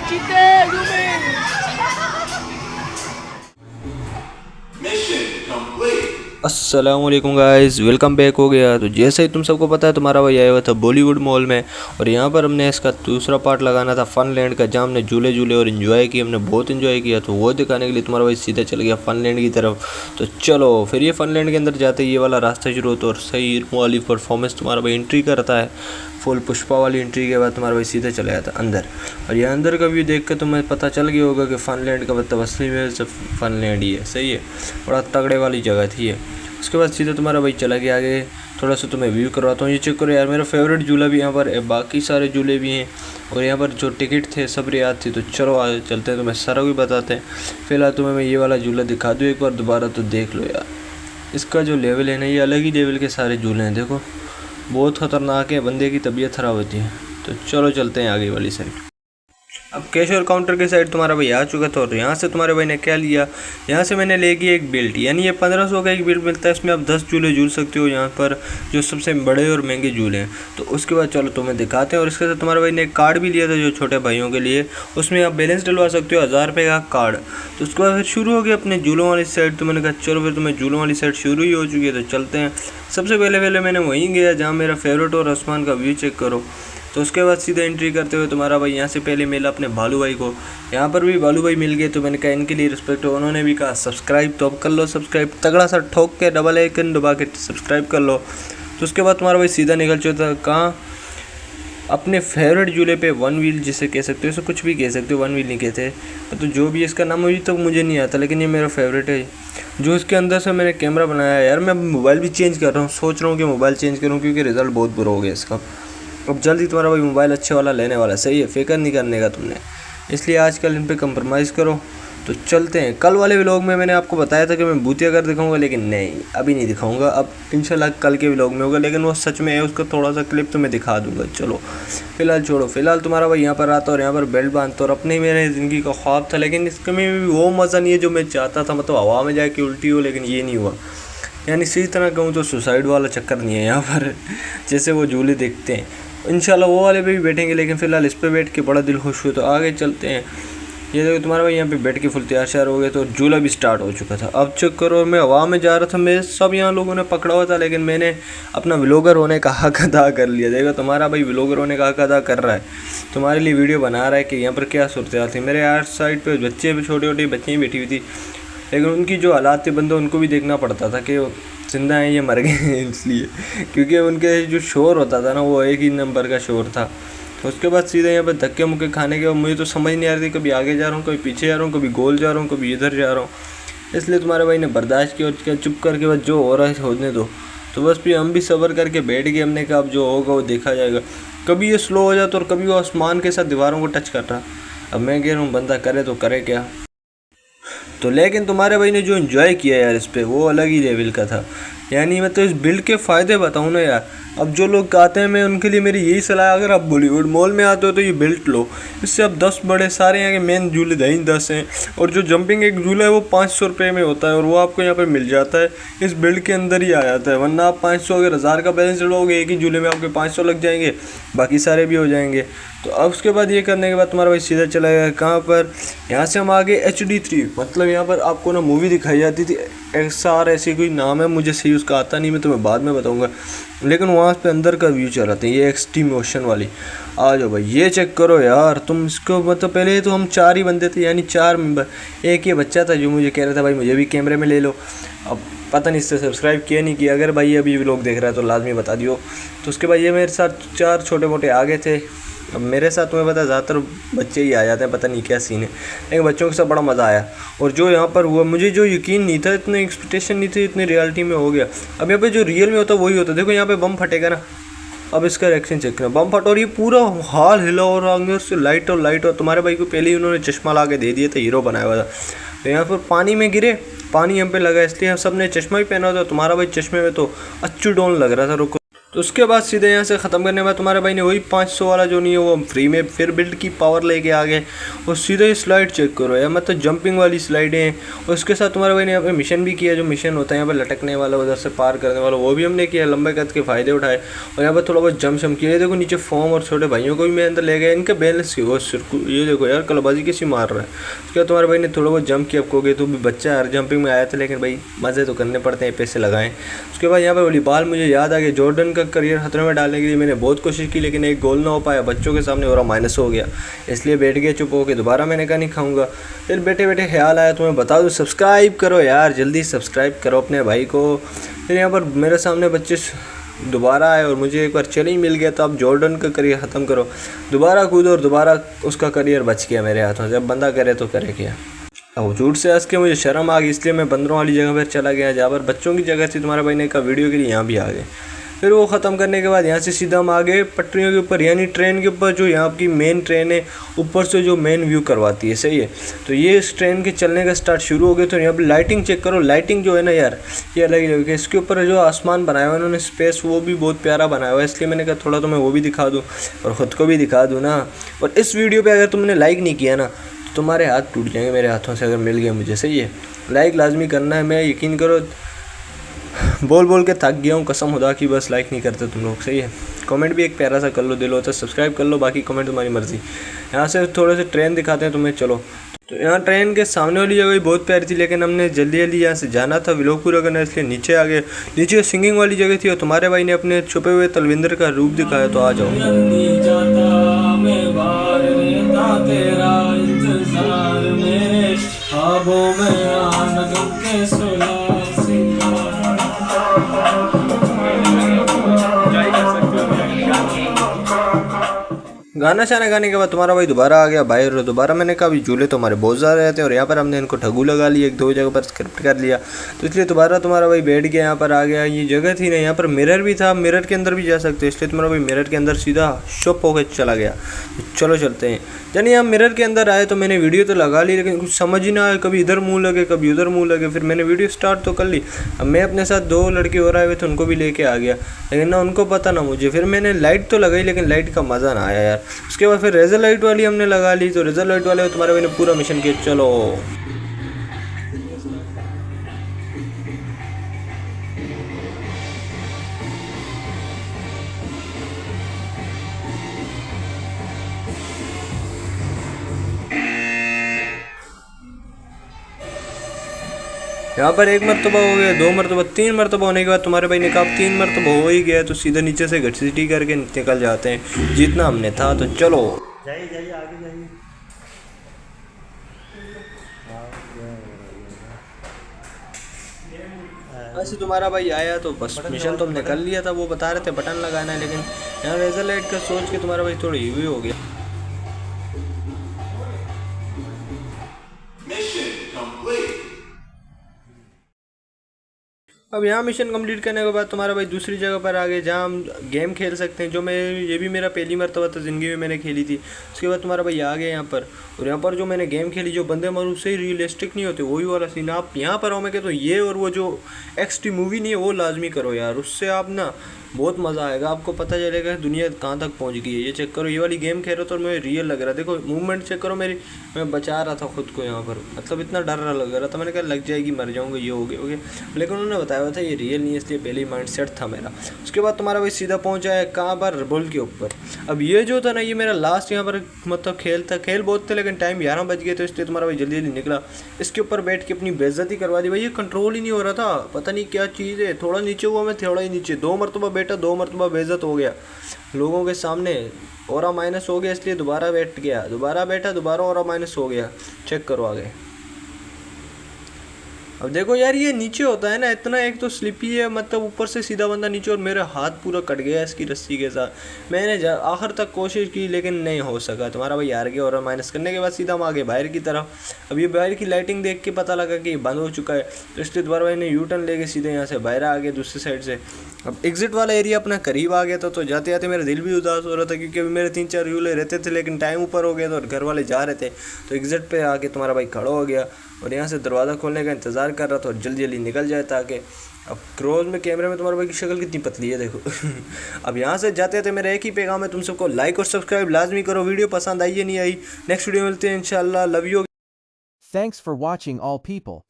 चीते ज़ूमिंग। अस्सलाम वालेकुम गाइस, वेलकम बैक हो गया। तो जैसे ही तुम सबको पता है तुम्हारा भाई आया हुआ था बॉलीवुड मॉल में, और यहाँ पर हमने इसका दूसरा पार्ट लगाना था फनलैंड का, जहाँ हमने झूले झूले और इन्जॉय किए, हमने बहुत इन्जॉय किया। तो वो दिखाने के लिए तुम्हारा भाई सीधा चल गया फनलैंड की तरफ। तो चलो फिर ये फनलैंड के अंदर जाते ही ये वाला रास्ता शुरू होता है और सही वाली परफॉर्मेंस तुम्हारा भाई एंट्री करता है। फुल पुष्पा वाली एंट्री के बाद तुम्हारा भाई सीधे चला जाता अंदर। और ये अंदर का व्यू देख कर तुम्हें पता चल गया होगा कि फनलैंड का मतलब असली में सिर्फ फनलैंड ही है। सही है, बड़ा तगड़े वाली जगह थी ये। उसके बाद सीधे तुम्हारा भाई चला गया आगे। थोड़ा सा तुम्हें व्यू करवाता हूँ, ये चेक करो यार, मेरा फेवरेट झूला भी यहाँ पर है, बाकी सारे झूले भी हैं, और यहाँ पर जो टिकट थे सब रियायत थी। तो चलो आगे चलते हैं, तुम्हें सारा भी बताते हैं। फिलहाल तुम्हें मैं ये वाला झूला दिखा दूँ एक बार दोबारा, तो देख लो यार, इसका जो लेवल है ना, ये अलग ही लेवल के सारे झूले हैं। देखो बहुत ख़तरनाक है, बंदे की तबीयत ख़राब होती है। तो चलो चलते हैं आगे वाली साइड। अब कैश और काउंटर की साइड तुम्हारा भाई आ चुका था, और यहाँ से तुम्हारे भाई ने क्या लिया, यहाँ से मैंने ले गया एक बेल्ट, यानी ये 1500 का एक बेल्ट मिलता है। इसमें आप 10 झूले झूल सकते हो यहाँ पर, जो सबसे बड़े और महंगे झूले हैं। तो उसके बाद चलो तुम्हें दिखाते हैं। और इसके साथ तुम्हारे भाई ने एक कार्ड भी लिया था जो छोटे भाइयों के लिए, उसमें आप बैलेंस डलवा सकते हो 1000 रुपये का कार्ड। तो उसके बाद फिर शुरू हो गया अपने झूलों वाली साइड। तो मैंने कहा चलो फिर तुम्हें झूलों वाली साइड शुरू ही हो चुकी है, तो चलते हैं। सबसे पहले मैंने वहीं गया जहाँ मेरा फेवरेट और आसमान का व्यू चेक करो। तो उसके बाद सीधा एंट्री करते हुए तुम्हारा भाई यहाँ से पहले मिला अपने भालू भाई को। यहाँ पर भी भालू भाई मिल गए, तो मैंने कहा इनके लिए रिस्पेक्ट हो। उन्होंने भी कहा सब्सक्राइब, तो अब कर लो सब्सक्राइब, तगड़ा सा ठोक के डबल आइकन दबा के सब्सक्राइब कर लो। तो उसके बाद तुम्हारा भाई सीधा निकल चुका था कहाँ, अपने फेवरेट झूले पे, वन व्हील जिसे कह सकते हो, इसे कुछ भी कह सकते हो, वन व्हील नहीं कहते, तो जो भी इसका नाम अभी तक मुझे नहीं आता, लेकिन ये मेरा फेवरेट है। जो इसके अंदर से मैंने कैमरा बनाया है यार, मैं मोबाइल भी चेंज कर रहा हूँ, सोच रहा हूँ कि मोबाइल चेंज करूँ, क्योंकि रिज़ल्ट बहुत बुरा हो गया इसका। अब जल्दी तुम्हारा भाई मोबाइल अच्छे वाला लेने वाला, सही है, फिक्र नहीं करने का तुमने, इसलिए आजकल इन पे कंप्रोमाइज़ करो। तो चलते हैं। कल वाले व्लॉग में मैंने आपको बताया था कि मैं भूतिया घर दिखाऊंगा, लेकिन नहीं, अभी नहीं दिखाऊंगा, अब इंशाल्लाह कल के व्लॉग में होगा, लेकिन वो सच में है, उसका थोड़ा सा क्लिप तो मैं दिखा दूंगा। चलो फिलहाल छोड़ो, फिलहाल तुम्हारा भाई यहाँ पर आता और यहाँ पर बेल्ट बांधता, और अपने मेरे ज़िंदगी का ख्वाब था, लेकिन इसके में भी वो मज़ा नहीं है जो मैं चाहता था, मतलब हवा में जाके उल्टी हो, लेकिन ये नहीं हुआ। यानी इसी तरह कहूँ तो सुसाइड वाला चक्कर नहीं है यहाँ पर, जैसे वो झूले देखते हैं। इंशाल्लाह वो वाले पे भी बैठेंगे, लेकिन फ़िलहाल इस पे बैठ के बड़ा दिल खुश हुआ। तो आगे चलते हैं। ये देखो तुम्हारा भाई यहाँ पे बैठ के फुल तैयार श्यार हो गए, तो झूला भी स्टार्ट हो चुका था। अब चेक करो, मैं हवा में जा रहा था, मैं सब यहाँ लोगों ने पकड़ा हुआ था, लेकिन मैंने अपना व्लॉगर होने का हक अदा कर लिया। देखो तुम्हारा भाई व्लॉगर होने का हक अदा कर रहा है, तुम्हारे लिए वीडियो बना रहा है कि यहाँ पर क्या सूरत थी। मेरे यार साइड पर बच्चे भी, छोटे छोटे बच्चे ही बैठी हुई थी, लेकिन उनकी जो हालात थे बंदे, उनको भी देखना पड़ता था कि जिंदा हैं ये मर गए हैं, इसलिए, क्योंकि उनके जो शोर होता था ना, वो एक ही नंबर का शोर था। तो उसके बाद सीधे यहाँ पर धक्के मुक्के खाने के बाद मुझे तो समझ नहीं आ रही थी, कभी आगे जा रहा हूँ, कभी पीछे जा रहा हूँ, कभी गोल जा रहा हूँ, कभी इधर जा रहा हूँ। इसलिए तुम्हारे भाई ने बर्दाश्त किया, और क्या चुप करके बस जो हो रहा है होने दो। तो बस फिर हम भी सब्र करके बैठ गए, हमने कहा अब जो होगा वो देखा जाएगा। कभी ये स्लो हो जाता और कभी वो आसमान के साथ दीवारों को टच कर रहा। अब मैं कह रहा हूँ बंदा करे तो करे क्या। तो लेकिन तुम्हारे भाई ने जो इन्जॉय किया यार इस पर, वो अलग ही लेवल का था। यानी मैं तो इस बिल्ड के फ़ायदे बताऊँ ना यार, अब जो लोग आते हैं, मैं उनके लिए मेरी यही सलाह है, अगर आप बॉलीवुड मॉल में आते हो तो ये बेल्ट लो, इससे आप 10 बड़े सारे यहाँ के मेन झूले 10 हैं, और जो जंपिंग एक झूला है वो 500 रुपये में होता है, और वो आपको यहाँ पर मिल जाता है, इस बिल्ड के अंदर ही आ जाता है। वरना आप 500 अगर 1000 का बैलेंस लोगे, एक ही झूले में आपके 500 लग जाएंगे, बाकी सारे भी हो जाएंगे। तो अब उसके बाद ये करने के बाद तुम्हारा भाई सीधा चला गया कहाँ पर, यहाँ से हम आगे HD3, मतलब यहाँ पर आपको ना मूवी दिखाई जाती थी XR, ऐसी कोई नाम है, मुझे सही उसका आता नहीं, मैं तुम्हें बाद में बताऊंगा, लेकिन वहाँ पे अंदर का व्यू चल रहा था, ये एक्सट्रीम मोशन वाली। आ जाओ भाई, ये चेक करो यार तुम इसको, मतलब पहले तो हम 4 ही बंदे थे, यानी 4 मेंबर, एक ये बच्चा था जो मुझे कह रहा था भाई मुझे भी कैमरे में ले लो। अब पता नहीं इससे सब्सक्राइब किया नहीं किया, अगर भाई अभी व्लॉग देख रहा है तो लाजमी बता दियो। तो उसके बाद ये मेरे साथ 4 छोटे मोटे आगे थे। अब मेरे साथ तुम्हें पता ज़्यादातर बच्चे ही आ जाते हैं, पता नहीं क्या सीन है, लेकिन बच्चों के साथ बड़ा मज़ा आया। और जो यहाँ पर हुआ, मुझे जो यकीन नहीं था, इतनी एक्सपेक्टेशन नहीं थी, इतनी रियलिटी में हो गया। अब यहाँ पे जो रियल में होता वही होता। देखो यहाँ पे बम फटेगा ना, अब इसका रिएक्शन चेक करना, बम फटा और ये पूरा हाल हिला, और अंदर से लाइट और लाइट, और तुम्हारे भाई को पहले ही उन्होंने चश्मा ला के दे दिया था, हीरो बनाया हुआ था। तो यहाँ पर पानी में गिरे, पानी हम पे लगा, इसलिए हम सब ने चश्मा भी पहना था। तुम्हारा भाई चश्मे में तो अच्छू डोन लग रहा था। रुको तो उसके बाद सीधे यहाँ से ख़त्म करने के बाद तुम्हारे भाई ने वही 500 वाला जो नहीं है वो फ्री में फिर बिल्ड की पावर लेके आ गए। और सीधे ही स्लाइड चेक करो यार, मतलब जंपिंग वाली स्लाइडें हैं। और उसके साथ तुम्हारे भाई ने यहाँ पे मिशन भी किया, जो मिशन होता है यहाँ पर लटकने वाला, उधर से पार करने वाला, वो भी हमने किया, लंबे कद के फ़ायदे उठाए। और यहाँ पर थोड़ा बहुत जंप शम किया। देखो नीचे फॉर्म और छोटे भाइयों को भी मैं अंदर ले गया, इनका बैलेंस की वो ये देखो यार कलबाजी कैसी मार रहा है। उसके बाद तुम्हारे भाई ने थोड़ा बहुत जंप किया। आपको तो भी बच्चा हर जंपिंग में आया था, लेकिन भाई मज़े तो करने पड़ते हैं, पैसे लगाएं। उसके बाद यहाँ पर वॉलीबॉल मुझे याद आ गया, जॉर्डन का करियर खतरे में डालने के लिए मैंने बहुत कोशिश की, लेकिन एक गोल ना हो पाया, बच्चों के सामने और माइनस हो गया, इसलिए बैठ गया चुप होकर। दोबारा मैंने कहा नहीं खाऊंगा। फिर बैठे बैठे ख्याल आया तुम्हें बता दूँ, सब्सक्राइब करो यार, जल्दी सब्सक्राइब करो अपने भाई को। फिर यहाँ पर मेरे सामने बच्चे दोबारा आए और मुझे एक बार चैलेंज मिल गया, तो अब जॉर्डन का करियर ख़त्म करो। दोबारा कूदो और दोबारा उसका करियर बच गया मेरे हाथों से। अब बंदा करे तो करे क्या। अब झूठ से हंस के मुझे शर्म आ गई, इसलिए मैं बंदरों वाली जगह पर चला गया, जहाँ पर बच्चों की जगह थी। तुम्हारे भाई ने कहा वीडियो के लिए यहाँ भी आ गए। फिर वो ख़त्म करने के बाद यहाँ से सीधा हम आ गए पटरियों के ऊपर, यानी ट्रेन के ऊपर, जो यहाँ की मेन ट्रेन है, ऊपर से जो मेन व्यू करवाती है, सही है। तो ये इस ट्रेन के चलने का स्टार्ट शुरू हो गए। तो यहाँ पर लाइटिंग चेक करो, लाइटिंग जो है ना यार, ये अलग ही है। इसके ऊपर जो आसमान बनाया हुआ है उन्होंने, स्पेस, वो भी बहुत प्यारा बनाया हुआ है, इसलिए मैंने कहा थोड़ा तो मैं वो भी दिखा दूँ और ख़ुद को भी दिखा दूँ ना। और इस वीडियो पर अगर तुमने लाइक नहीं किया ना, तो तुम्हारे हाथ टूट जाएंगे मेरे हाथों से, अगर मिल गए मुझे, सही है। लाइक लाजमी करना है, मैं यकीन करो बोल बोल के थक गया हूँ कसम खुदा की, बस लाइक नहीं करते तुम लोग, सही है। कमेंट भी एक प्यारा सा कर लो, दिल होता है, सब्सक्राइब कर लो, बाकी कमेंट तुम्हारी मर्ज़ी। यहाँ से थोड़े से ट्रेन दिखाते हैं तुम्हें, चलो। तो यहाँ ट्रेन के सामने वाली जगह भी बहुत प्यारी थी, लेकिन हमने जल्दी जल्दी यहाँ से जाना था, व्लॉग पूरा करना, इसलिए नीचे आ गए। नीचे सिंगिंग वाली जगह थी और तुम्हारे भाई ने अपने छुपे हुए तलविंदर का रूप दिखाया, तो आ जाओ। गाना शाना गाने के बाद तुम्हारा भाई दोबारा आ गया बाहर। और दोबारा मैंने कहा अभी झूले तो हमारे बहुत ज़्यादा रहते हैं, और यहाँ पर हमने इनको ठगू लगा लिया, एक दो जगह पर स्क्रिप्ट कर लिया, तो इसलिए दोबारा तुम्हारा भाई बैठ गया, यहाँ पर आ गया। ये जगह थी ना, यहाँ पर मिरर भी था, मिरर के अंदर भी जा सकते, इसलिए तुम्हारा भाई मिरर के अंदर सीधा शॉप होकर चला गया। चलो चलते हैं। यानी हम मिरर के अंदर आए तो मैंने वीडियो तो लगा ली, लेकिन कुछ समझ ही ना आया, कभी इधर मुँह लगे कभी उधर मुँह लगे। फिर मैंने वीडियो स्टार्ट तो कर ली। अब मैं अपने साथ दो लड़के और आए हुए थे, उनको भी लेके आ गया, लेकिन ना उनको पता ना मुझे। फिर मैंने लाइट तो लगाई, लेकिन लाइट का मज़ा ना आया यार। उसके बाद फिर रेजर लाइट वाली हमने लगा ली, तो रेजर लाइट वाले तुम्हारे भाई ने पूरा मिशन किया। चलो यहाँ पर एक मरतबा हो गया, दो मरतबा, तीन मरतबा होने के बाद तुम्हारे भाई ने कहा 3 मरतबा हो ही गया, तो सीधा नीचे से घसीटी करके निकल जाते हैं, जीतना हमने था। तो चलो जाइए जाइए आगे जाइए। ऐसे तुम्हारा भाई आया तो बस मिशन तो हमने कर लिया था। वो बता रहे थे बटन लगाना है, लेकिन यहाँ रेजर लाइट का सोच के तुम्हारा भाई थोड़ी हीवी हो गया। अब यहाँ मिशन कंप्लीट करने के बाद तुम्हारा भाई दूसरी जगह पर आ गए, जहाँ हम गेम खेल सकते हैं, जो मैं, ये भी मेरा पहली मरतबा था ज़िंदगी में मैंने खेली थी। उसके बाद तुम्हारा भाई आ गए यहाँ पर, और यहाँ पर जो मैंने गेम खेली, जो बंदे मारूफ से रियलिस्टिक नहीं होते, वही वाला सीन आप यहाँ पर आओ। मैं कहता हूँ ये और वो जो XT मूवी नहीं है वो लाजमी करो यार, उससे आप ना बहुत मज़ा आएगा, आपको पता चलेगा दुनिया कहाँ तक पहुँच गई है। ये चेक करो, ये वाली गेम खेल रहा था और मुझे रियल लग रहा है, देखो मूवमेंट चेक करो मेरी, मैं बचा रहा था खुद को यहाँ पर, मतलब इतना डर रहा लग रहा था, मैंने कहा लग जाएगी मर जाऊँगा, ये हो गया, लेकिन उन्होंने बताया हुआ था ये रियल नहीं है, इसलिए पहले ही माइंड सेट था मेरा। उसके बाद तुम्हारा भाई सीधा पहुँचा है कहाँ पर, रबोल के ऊपर। अब ये जो था ना, ये मेरा लास्ट यहाँ पर मतलब खेल था, खेल बहुत थे, लेकिन टाइम 11 बज गए, तो इसलिए तुम्हारा भाई जल्दी जल्दी निकला। इसके ऊपर बैठ के अपनी बेइज्जती करवा दी भाई, ये कंट्रोल ही नहीं हो रहा था, पता नहीं क्या चीज़ है। थोड़ा नीचे हुआ मैं, थोड़ा ही नीचे, 2 मरतबा बैठा, 2 मरतबा बेइज्जत हो गया लोगों के सामने, और माइनस हो गया, इसलिए दोबारा बैठ गया, दोबारा बैठा, दोबारा और माइनस हो गया। चेक करो आगे। अब देखो यार, ये नीचे होता है ना इतना, एक तो स्लिपी है, मतलब ऊपर से सीधा बंदा नीचे, और मेरा हाथ पूरा कट गया इसकी रस्सी के साथ। मैंने आखिर तक कोशिश की, लेकिन नहीं हो सका। तुम्हारा भाई हार गया, और माइनस करने के बाद सीधा हम आगे बाहर की तरफ। अब ये बाहर की लाइटिंग देख के पता लगा कि बंद हो चुका है, तो इसलिए तुम्हारा भाई ने यू टर्न लेके सीधे यहाँ से बाहर आ गए दूसरी साइड से। अब एग्जिट वाला एरिया अपना करीब आ गया था, तो जाते जाते मेरा दिल भी उदास हो रहा था, क्योंकि अभी मेरे 3-4 यूले रहते थे, लेकिन टाइम ऊपर हो गया था और घर वाले जा रहे थे। तो एग्जिट पे आके तुम्हारा भाई खड़ा हो गया और यहाँ से दरवाज़ा खोलने का इंतज़ार कर रहा था, और जल्दी जल्दी निकल जाए ताकि अब क्रोज में कैमरे में तुम्हारे भाई की शक्ल कितनी पतली है देखो। अब यहाँ से जाते थे मेरा एक ही पैगाम है तुम सबको, लाइक और सब्सक्राइब लाजमी करो। वीडियो पसंद आई है नहीं आई, नेक्स्ट वीडियो मिलते हैं इंशाल्लाह। Love you. Thanks for watching all people.